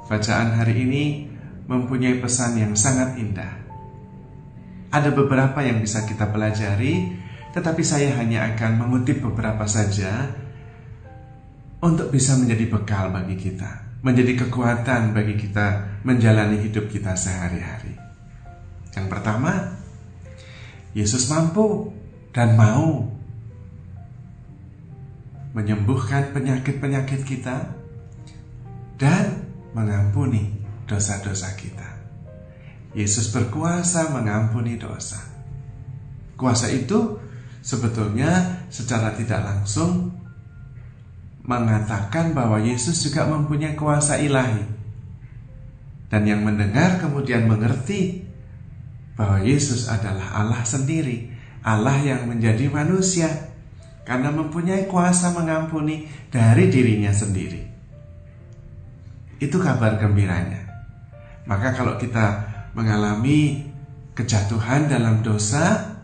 Bacaan hari ini mempunyai pesan yang sangat indah. Ada beberapa yang bisa kita pelajari, tetapi saya hanya akan mengutip beberapa saja untuk bisa menjadi bekal bagi kita, menjadi kekuatan bagi kita menjalani hidup kita sehari-hari. Yang pertama, Yesus mampu dan mau menyembuhkan penyakit-penyakit kita dan mengampuni dosa-dosa kita. Yesus berkuasa mengampuni dosa. Kuasa itu sebetulnya secara tidak langsung mengatakan bahwa Yesus juga mempunyai kuasa ilahi. Dan yang mendengar kemudian mengerti bahwa Yesus adalah Allah sendiri, Allah yang menjadi manusia, karena mempunyai kuasa mengampuni dari dirinya sendiri. Itu kabar gembiranya. Maka kalau kita mengalami kejatuhan dalam dosa,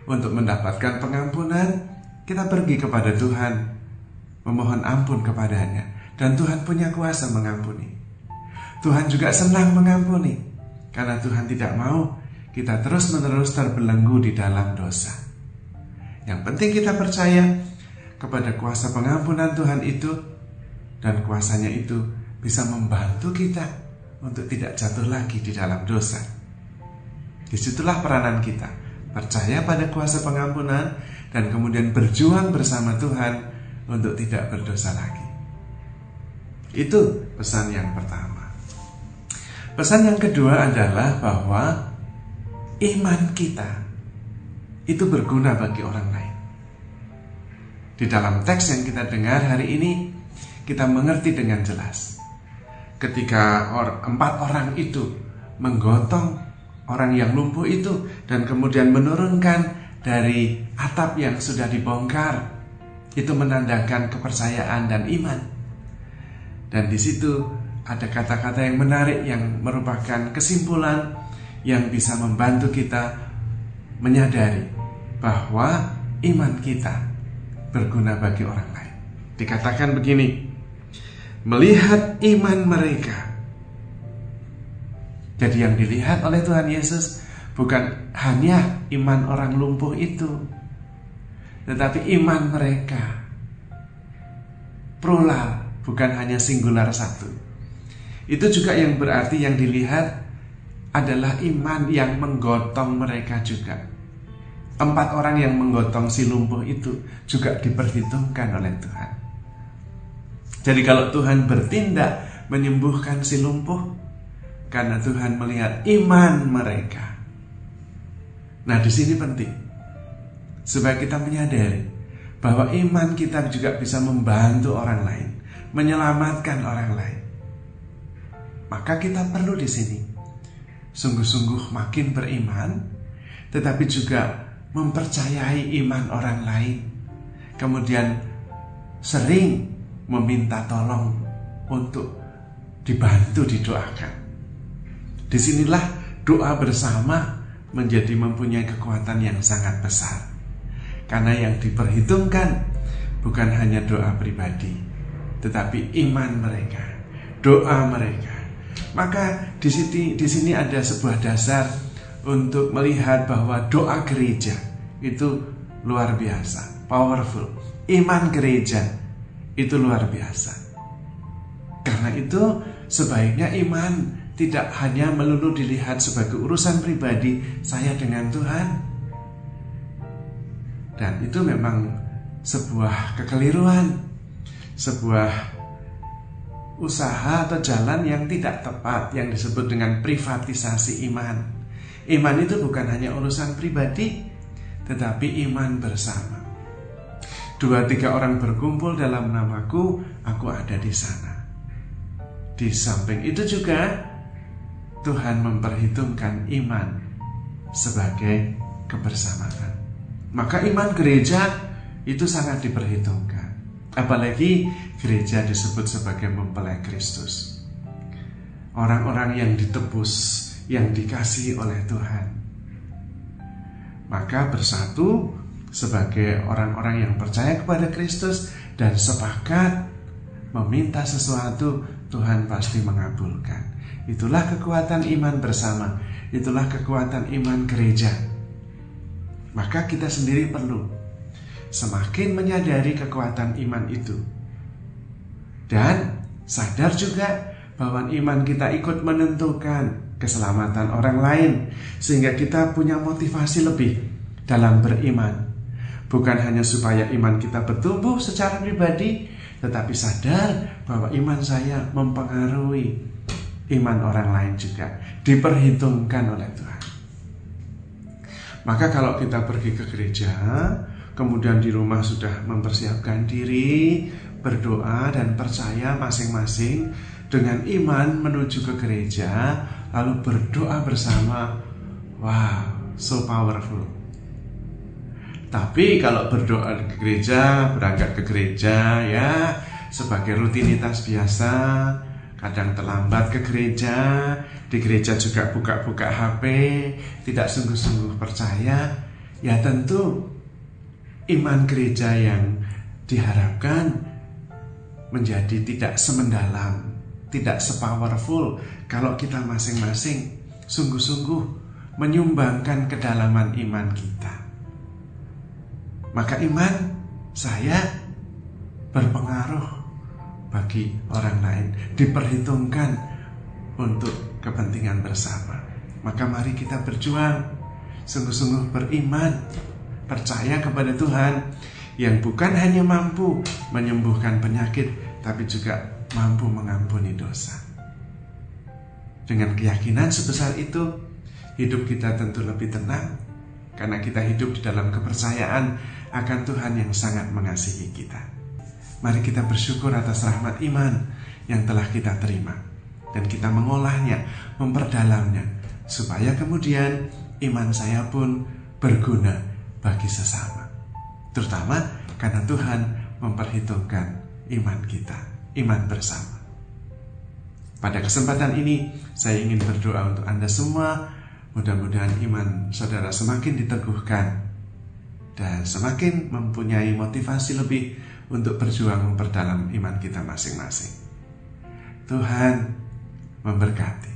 untuk mendapatkan pengampunan, kita pergi kepada Tuhan, memohon ampun kepadanya, dan Tuhan punya kuasa mengampuni. Tuhan juga senang mengampuni, karena Tuhan tidak mau kita terus-menerus terbelenggu di dalam dosa. Yang penting kita percaya kepada kuasa pengampunan Tuhan itu, dan kuasanya itu bisa membantu kita untuk tidak jatuh lagi di dalam dosa. Disitulah peranan kita, percaya pada kuasa pengampunan dan kemudian berjuang bersama Tuhan untuk tidak berdosa lagi. Itu pesan yang pertama. Pesan yang kedua adalah bahwa iman kita itu berguna bagi orang lain. Di dalam teks yang kita dengar hari ini, kita mengerti dengan jelas. Ketika 4 orang itu menggotong orang yang lumpuh itu dan kemudian menurunkan dari atap yang sudah dibongkar, itu menandakan kepercayaan dan iman. Dan di situ ada kata-kata yang menarik yang merupakan kesimpulan yang bisa membantu kita menyadari bahwa iman kita berguna bagi orang lain. Dikatakan begini, melihat iman mereka. Jadi yang dilihat oleh Tuhan Yesus bukan hanya iman orang lumpuh itu, tetapi iman mereka plural, bukan hanya singular satu. Itu juga yang berarti yang dilihat adalah iman yang menggotong mereka juga. 4 orang yang menggotong si lumpuh itu juga diperhitungkan oleh Tuhan. Jadi kalau Tuhan bertindak menyembuhkan si lumpuh, karena Tuhan melihat iman mereka. Nah, di sini penting supaya kita menyadari bahwa iman kita juga bisa membantu orang lain, menyelamatkan orang lain. Maka kita perlu di sini sungguh-sungguh makin beriman, tetapi juga mempercayai iman orang lain. Kemudian sering meminta tolong untuk dibantu, didoakan. Disinilah doa bersama menjadi mempunyai kekuatan yang sangat besar. Karena yang diperhitungkan bukan hanya doa pribadi, tetapi iman mereka, doa mereka. Maka di sini ada sebuah dasar untuk melihat bahwa doa gereja itu luar biasa, powerful. Iman gereja itu luar biasa. Karena itu sebaiknya iman tidak hanya melulu dilihat sebagai urusan pribadi saya dengan Tuhan. Dan itu memang sebuah kekeliruan, sebuah usaha atau jalan yang tidak tepat, yang disebut dengan privatisasi iman. Iman itu bukan hanya urusan pribadi, tetapi iman bersama. 2-3 orang berkumpul dalam namaku, aku ada di sana. Di samping itu juga Tuhan memperhitungkan iman sebagai kebersamaan. Maka iman gereja itu sangat diperhitungkan. Apalagi gereja disebut sebagai mempelai Kristus. Orang-orang yang ditebus, yang dikasihi oleh Tuhan. Maka bersatu sebagai orang-orang yang percaya kepada Kristus dan sepakat meminta sesuatu Tuhan pasti mengabulkan. Itulah kekuatan iman bersama. Itulah kekuatan iman gereja. Maka kita sendiri perlu semakin menyadari kekuatan iman itu. Dan sadar juga bahwa iman kita ikut menentukan keselamatan orang lain. Sehingga kita punya motivasi lebih dalam beriman. Bukan hanya supaya iman kita bertumbuh secara pribadi, tetapi sadar bahwa iman saya mempengaruhi iman orang lain juga, diperhitungkan oleh Tuhan. Maka kalau kita pergi ke gereja, kemudian di rumah sudah mempersiapkan diri, berdoa dan percaya masing-masing dengan iman menuju ke gereja, lalu berdoa bersama, wow, so powerful. Tapi kalau berdoa ke gereja, berangkat ke gereja ya sebagai rutinitas biasa, kadang terlambat ke gereja, di gereja juga buka-buka HP, tidak sungguh-sungguh percaya, ya tentu iman gereja yang diharapkan menjadi tidak semendalam, tidak sepowerful kalau kita masing-masing sungguh-sungguh menyumbangkan kedalaman iman kita. Maka iman saya berpengaruh bagi orang lain, diperhitungkan untuk kepentingan bersama. Maka mari kita berjuang, sungguh-sungguh beriman, percaya kepada Tuhan yang bukan hanya mampu menyembuhkan penyakit, tapi juga mampu mengampuni dosa. Dengan keyakinan sebesar itu, hidup kita tentu lebih tenang, karena kita hidup di dalam kepercayaan akan Tuhan yang sangat mengasihi kita. Mari kita bersyukur atas rahmat iman yang telah kita terima, dan kita mengolahnya, memperdalamnya, supaya kemudian iman saya pun berguna bagi sesama. Terutama karena Tuhan memperhitungkan iman kita, iman bersama. Pada kesempatan ini saya ingin berdoa untuk Anda semua. Mudah-mudahan iman saudara semakin diteguhkan dan semakin mempunyai motivasi lebih untuk berjuang memperdalam iman kita masing-masing. Tuhan memberkati.